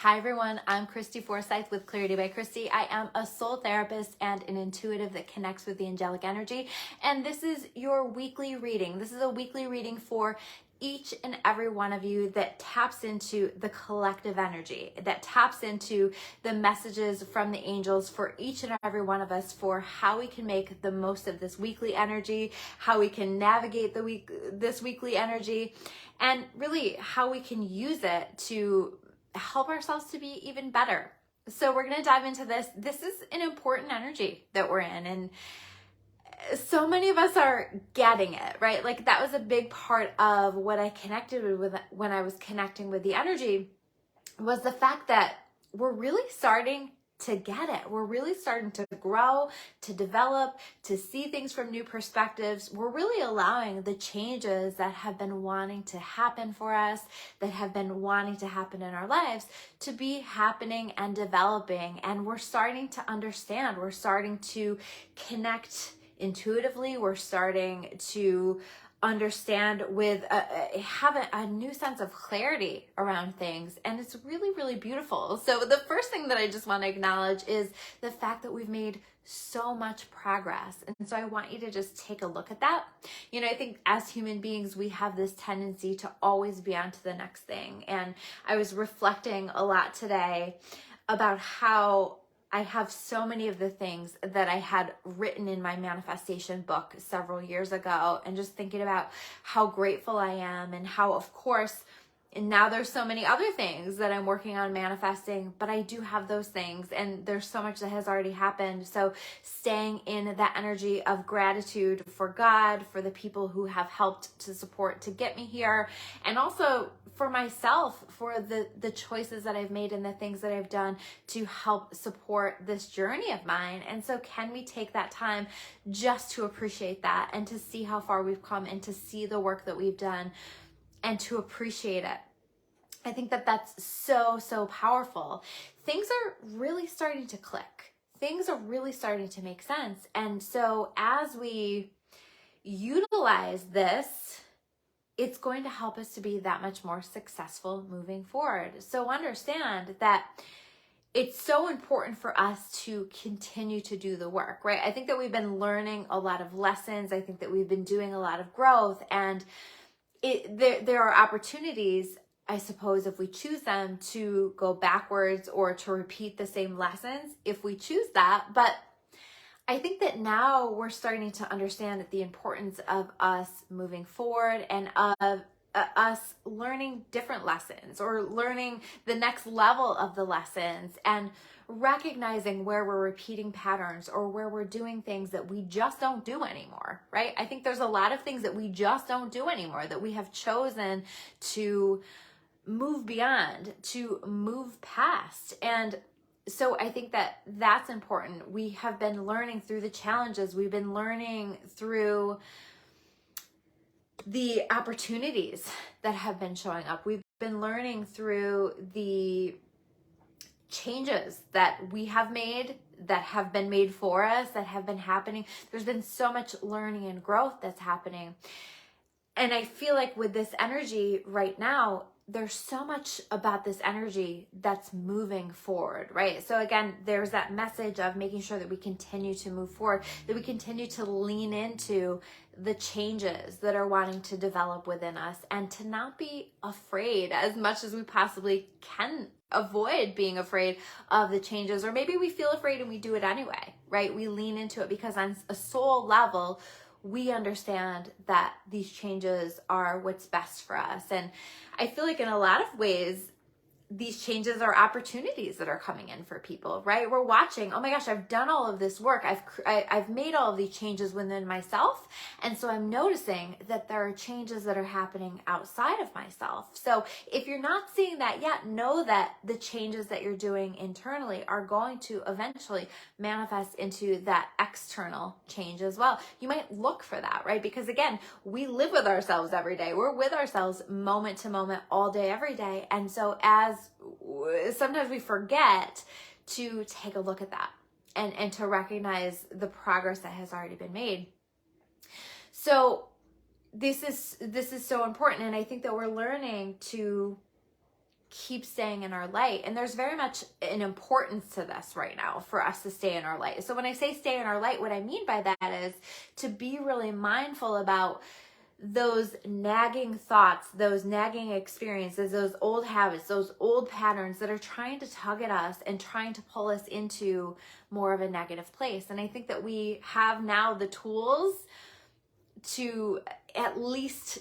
Hi everyone, I'm Christy Forsyth with Clarity by Christy. I am a soul therapist and an intuitive that connects with the angelic energy. And this is your weekly reading. This is a weekly reading for each and every one of you that taps into the collective energy, that taps into the messages from the angels for each and every one of us for how we can make the most of this weekly energy, how we can navigate this weekly energy, and really how we can use it to help ourselves to be even better. So we're going to dive into this. This is an important energy that we're in, and so many of us are getting it, right? Like that was a big part of what I connected with when I was connecting with the energy, was the fact that we're really starting to get it. We're really starting to grow, to develop, to see things from new perspectives. We're really allowing the changes that have been wanting to happen for us, that have been wanting to happen in our lives, to be happening and developing. And we're starting to understand. We're starting to connect intuitively. We're starting to understand with have a new sense of clarity around things, and it's really, really beautiful. So the first thing that I just want to acknowledge is the fact that we've made so much progress, and so I want you to just take a look at that. You know, I think as human beings we have this tendency to always be on to the next thing, and I was reflecting a lot today about how I have so many of the things that I had written in my manifestation book several years ago, and just thinking about how grateful I am, and how, of course, and now there's so many other things that I'm working on manifesting, but I do have those things, and there's so much that has already happened. So staying in that energy of gratitude for God, for the people who have helped to support to get me here, and also for myself, for the choices that I've made and the things that I've done to help support this journey of mine. And so can we take that time just to appreciate that, and to see how far we've come, and to see the work that we've done, and to appreciate it. I think that that's so, so powerful. Things are really starting to click. Things are really starting to make sense. And so as we utilize this, it's going to help us to be that much more successful moving forward. So understand that it's so important for us to continue to do the work, right? I think that we've been learning a lot of lessons. I think that we've been doing a lot of growth, and there are opportunities, I suppose, if we choose them, to go backwards or to repeat the same lessons if we choose that. But I think that now we're starting to understand the importance of us moving forward, and of us learning different lessons, or learning the next level of the lessons, and recognizing where we're repeating patterns, or where we're doing things that we just don't do anymore, right? I think there's a lot of things that we just don't do anymore, that we have chosen to move beyond, to move past. And so I think that that's important. We have been learning through the challenges. We've been learning through the opportunities that have been showing up. We've been learning through the changes that we have made, that have been made for us, that have been happening. There's been so much learning and growth that's happening. And I feel like with this energy right now, there's so much about this energy that's moving forward, right? So again, there's that message of making sure that we continue to move forward, that we continue to lean into the changes that are wanting to develop within us, and to not be afraid as much as we possibly can. Avoid being afraid of the changes, or maybe we feel afraid and we do it anyway, right? We lean into it because on a soul level, we understand that these changes are what's best for us. And I feel like in a lot of ways, these changes are opportunities that are coming in for people, right? We're watching, oh my gosh, I've done all of this work. I've made all of these changes within myself. And so I'm noticing that there are changes that are happening outside of myself. So if you're not seeing that yet, know that the changes that you're doing internally are going to eventually manifest into that external change as well. You might look for that, right? Because again, we live with ourselves every day. We're with ourselves moment to moment, all day, every day. And so sometimes we forget to take a look at that, and to recognize the progress that has already been made. So this is so important, and I think that we're learning to keep staying in our light. And there's very much an importance to this right now for us to stay in our light. So when I say stay in our light, what I mean by that is to be really mindful about those nagging thoughts, those nagging experiences, those old habits, those old patterns that are trying to tug at us and trying to pull us into more of a negative place. And I think that we have now the tools to at least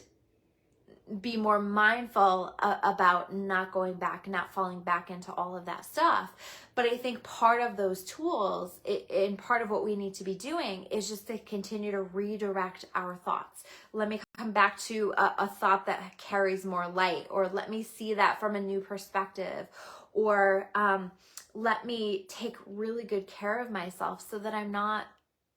be more mindful about not going back, not falling back into all of that stuff. But I think part of those tools and part of what we need to be doing is just to continue to redirect our thoughts. Let me come back to a thought that carries more light, or let me see that from a new perspective, or let me take really good care of myself so that I'm not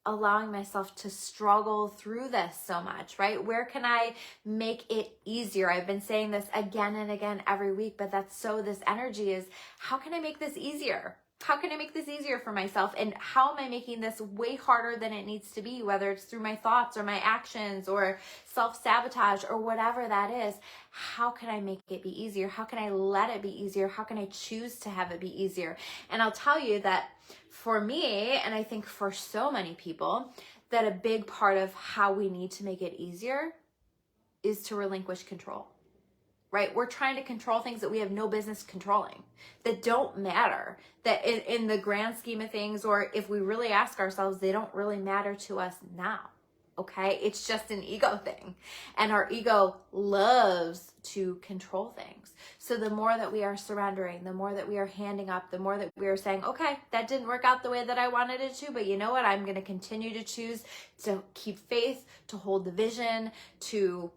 allowing myself to struggle through this so much, right? Where can I make it easier? I've been saying this again and again every week, but that's so this energy is, how can I make this easier? How can I make this easier for myself? And how am I making this way harder than it needs to be, whether it's through my thoughts or my actions or self-sabotage or whatever that is? How can I make it be easier? How can I let it be easier? How can I choose to have it be easier? And I'll tell you that for me, and I think for so many people, that a big part of how we need to make it easier is to relinquish control. Right? We're trying to control things that we have no business controlling, that don't matter, that in the grand scheme of things, or if we really ask ourselves, they don't really matter to us now. Okay? It's just an ego thing. And our ego loves to control things. So the more that we are surrendering, the more that we are handing up, the more that we are saying, okay, that didn't work out the way that I wanted it to, but you know what? I'm going to continue to choose to keep faith, to hold the vision, to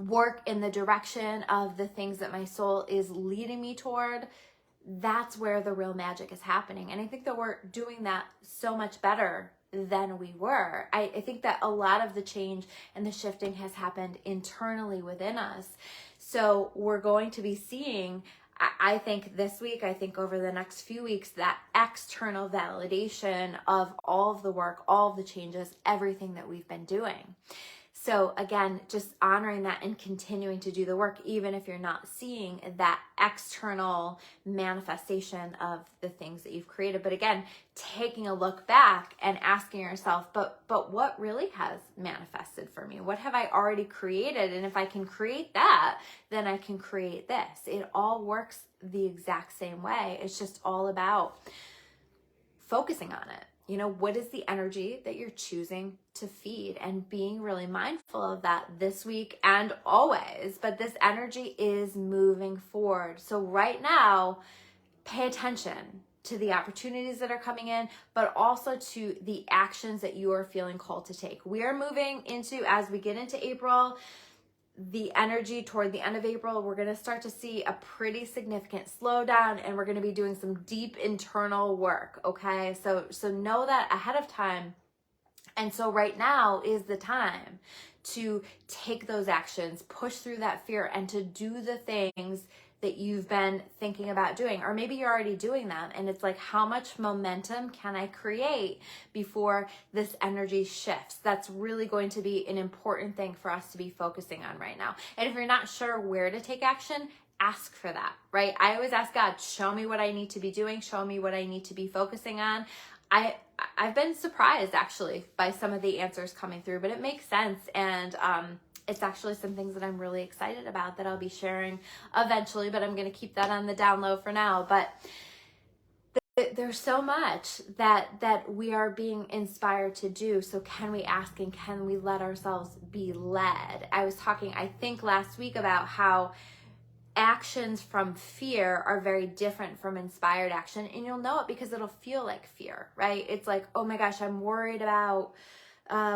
work in the direction of the things that my soul is leading me toward. That's where the real magic is happening. And I think that we're doing that so much better than we were. I think that a lot of the change and the shifting has happened internally within us. So we're going to be seeing, I think this week, I think over the next few weeks, that external validation of all of the work, all of the changes, everything that we've been doing. So again, just honoring that and continuing to do the work, even if you're not seeing that external manifestation of the things that you've created. But again, taking a look back and asking yourself, but what really has manifested for me? What have I already created? And if I can create that, then I can create this. It all works the exact same way. It's just all about focusing on it. You know, what is the energy that you're choosing to feed, and being really mindful of that this week and always. But this energy is moving forward. So right now, pay attention to the opportunities that are coming in, but also to the actions that you are feeling called to take. We are moving into, as we get into April, the energy toward the end of April, we're going to start to see a pretty significant slowdown, and we're going to be doing some deep internal work. Okay. So know that ahead of time. And so right now is the time to take those actions, push through that fear, and to do the things that you've been thinking about doing, or maybe you're already doing them. And it's like, how much momentum can I create before this energy shifts? That's really going to be an important thing for us to be focusing on right now. And if you're not sure where to take action, ask for that, right? I always ask God, show me what I need to be doing, show me what I need to be focusing on. I've been surprised actually by some of the answers coming through, but it makes sense. And it's actually some things that I'm really excited about that I'll be sharing eventually, but I'm going to keep that on the down low for now. But there's so much that we are being inspired to do. So can we ask, and can we let ourselves be led? I was talking, I think last week, about how actions from fear are very different from inspired action. And you'll know it because it'll feel like fear, right? It's like, oh my gosh, I'm worried about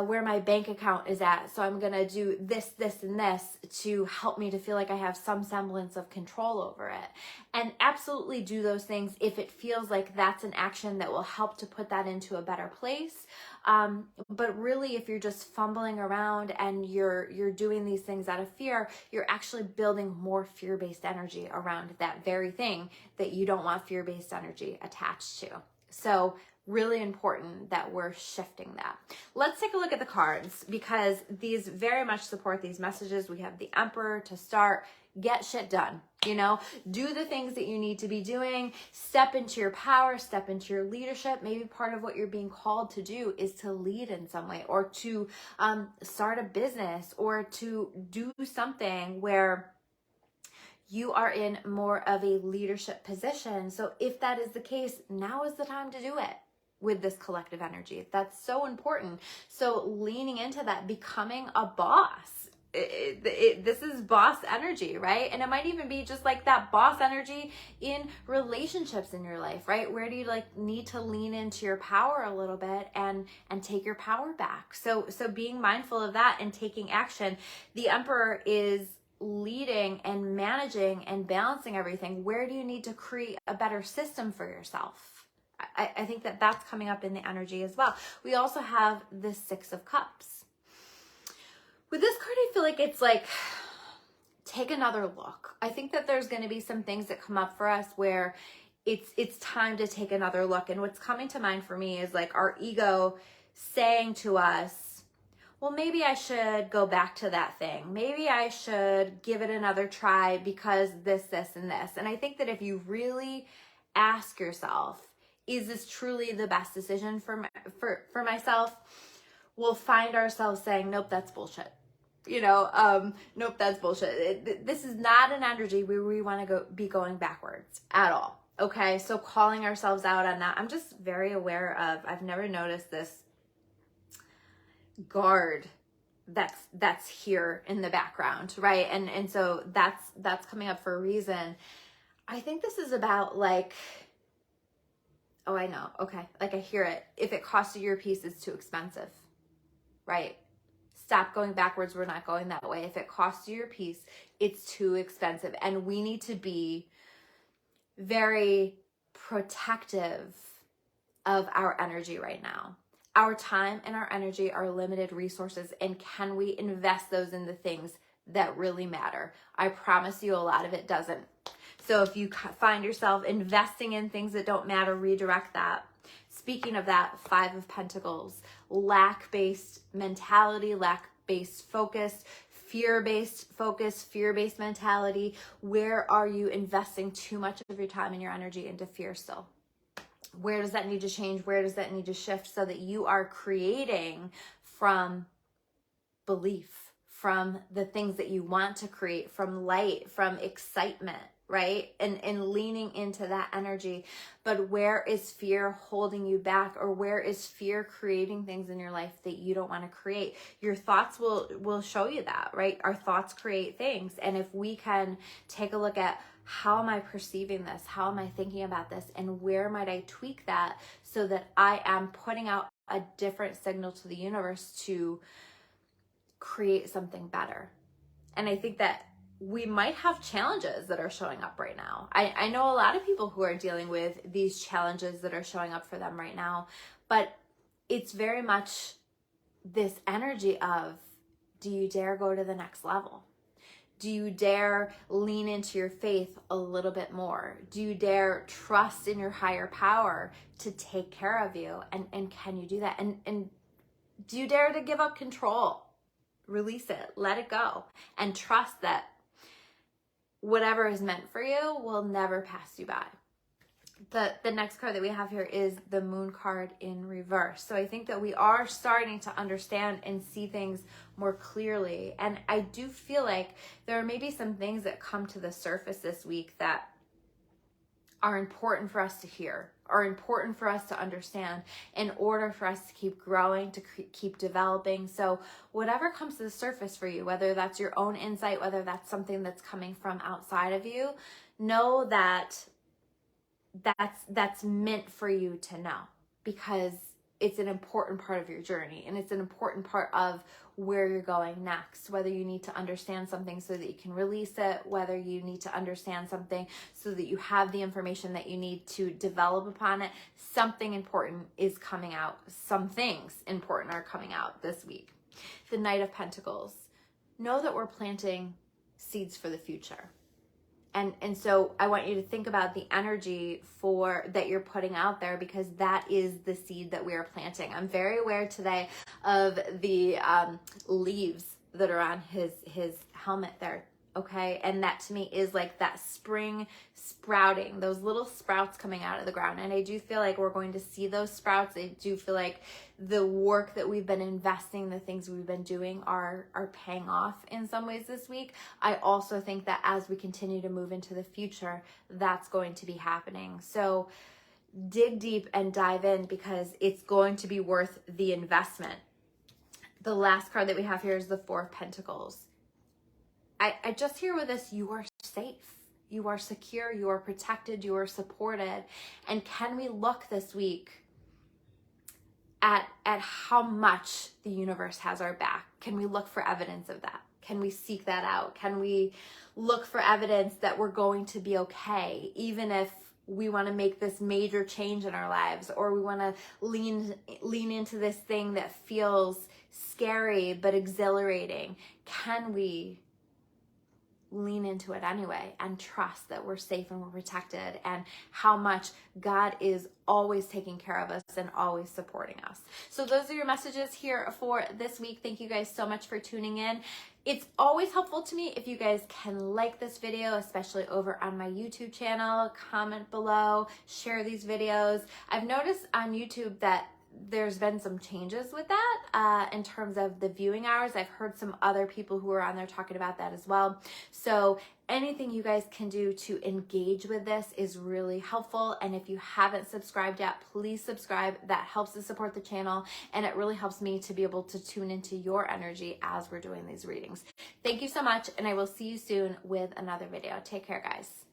where my bank account is at. So I'm going to do this, and this to help me to feel like I have some semblance of control over it. And absolutely do those things if it feels like that's an action that will help to put that into a better place. But really, if you're just fumbling around and you're doing these things out of fear, you're actually building more fear-based energy around that very thing that you don't want fear-based energy attached to. So really important that we're shifting that. Let's take a look at the cards, because these very much support these messages. We have the Emperor to start. get shit done. You know, do the things that you need to be doing, step into your power, step into your leadership. Maybe part of what you're being called to do is to lead in some way, or to start a business, or to do something where you are in more of a leadership position. So if that is the case, now is the time to do it with this collective energy. That's so important. So leaning into that, becoming a boss. This is boss energy, right? And it might even be just like that boss energy in relationships in your life, right? Where do you like need to lean into your power a little bit and take your power back? So being mindful of that and taking action. The Emperor is leading and managing and balancing everything. Where do you need to create a better system for yourself? I think that that's coming up in the energy as well. We also have the Six of Cups. With this card, I feel like it's like, take another look. I think that there's going to be some things that come up for us where it's time to take another look. And what's coming to mind for me is like our ego saying to us, well, maybe I should go back to that thing. Maybe I should give it another try because this, and this. And I think that if you really ask yourself, is this truly the best decision for myself? We'll find ourselves saying, nope, that's bullshit. Nope, that's bullshit. This is not an energy where we want to be going backwards at all. Okay, so calling ourselves out on that. I'm just very aware of, I've never noticed this guard that's here in the background, right? And so that's coming up for a reason. I think this is about like, oh, I know. Okay, like I hear it. If it costs you your piece, it's too expensive. Right? Stop going backwards. We're not going that way. If it costs you your piece, it's too expensive. And we need to be very protective of our energy right now. Our time and our energy are limited resources. And can we invest those in the things that really matter? I promise you a lot of it doesn't. So if you find yourself investing in things that don't matter, redirect that. Speaking of that, Five of Pentacles, lack-based mentality, lack-based focus, fear-based focus, fear-based mentality. Where are you investing too much of your time and your energy into fear still? Where does that need to change? Where does that need to shift so that you are creating from belief, from the things that you want to create, from light, from excitement? Right? And leaning into that energy. But where is fear holding you back? Or where is fear creating things in your life that you don't want to create? Your thoughts will show you that, right? Our thoughts create things. And if we can take a look at, how am I perceiving this? How am I thinking about this? And where might I tweak that so that I am putting out a different signal to the universe to create something better? And I think that we might have challenges that are showing up right now. I know a lot of people who are dealing with these challenges that are showing up for them right now, but it's very much this energy of, do you dare go to the next level? Do you dare lean into your faith a little bit more? Do you dare trust in your higher power to take care of you? And can you do that? And do you dare to give up control? Release it, let it go, and trust that whatever is meant for you will never pass you by. The next card that we have here is the Moon card in reverse. So I think that we are starting to understand and see things more clearly. And I do feel like there are maybe some things that come to the surface this week that are important for us to hear, are important for us to understand in order for us to keep growing, to keep developing. So whatever comes to the surface for you, whether that's your own insight, whether that's something that's coming from outside of you, know that that's meant for you to know, because it's an important part of your journey and it's an important part of where you're going next. Whether you need to understand something so that you can release it, whether you need to understand something so that you have the information that you need to develop upon it, something important is coming out. Some things important are coming out this week. The Knight of Pentacles. Know that we're planting seeds for the future. And so I want you to think about the energy that you're putting out there, because that is the seed that we are planting. I'm very aware today of the leaves that are on his helmet there. okay? And that to me is like that spring sprouting, those little sprouts coming out of the ground. And I do feel like we're going to see those sprouts. I do feel like the work that we've been investing, the things we've been doing are paying off in some ways this week. I also think that as we continue to move into the future, that's going to be happening. So dig deep and dive in, because it's going to be worth the investment. The last card that we have here is the Four of Pentacles. I just hear with this, you are safe, you are secure, you are protected, you are supported. And can we look this week at how much the universe has our back? Can we look for evidence of that? Can we seek that out? Can we look for evidence that we're going to be okay, even if we want to make this major change in our lives, or we want to lean into this thing that feels scary but exhilarating? Can we lean into it anyway and trust that we're safe and we're protected, and how much God is always taking care of us and always supporting us? So those are your messages here for this week. Thank you guys so much for tuning in. It's always helpful to me if you guys can like this video, especially over on my YouTube channel, comment below, share these videos. I've noticed on YouTube that there's been some changes with that in terms of the viewing hours. I've heard some other people who are on there talking about that as well. So anything you guys can do to engage with this is really helpful. And if you haven't subscribed yet, please subscribe. That helps to support the channel, and it really helps me to be able to tune into your energy as we're doing these readings. Thank you so much, and I will see you soon with another video. Take care, guys.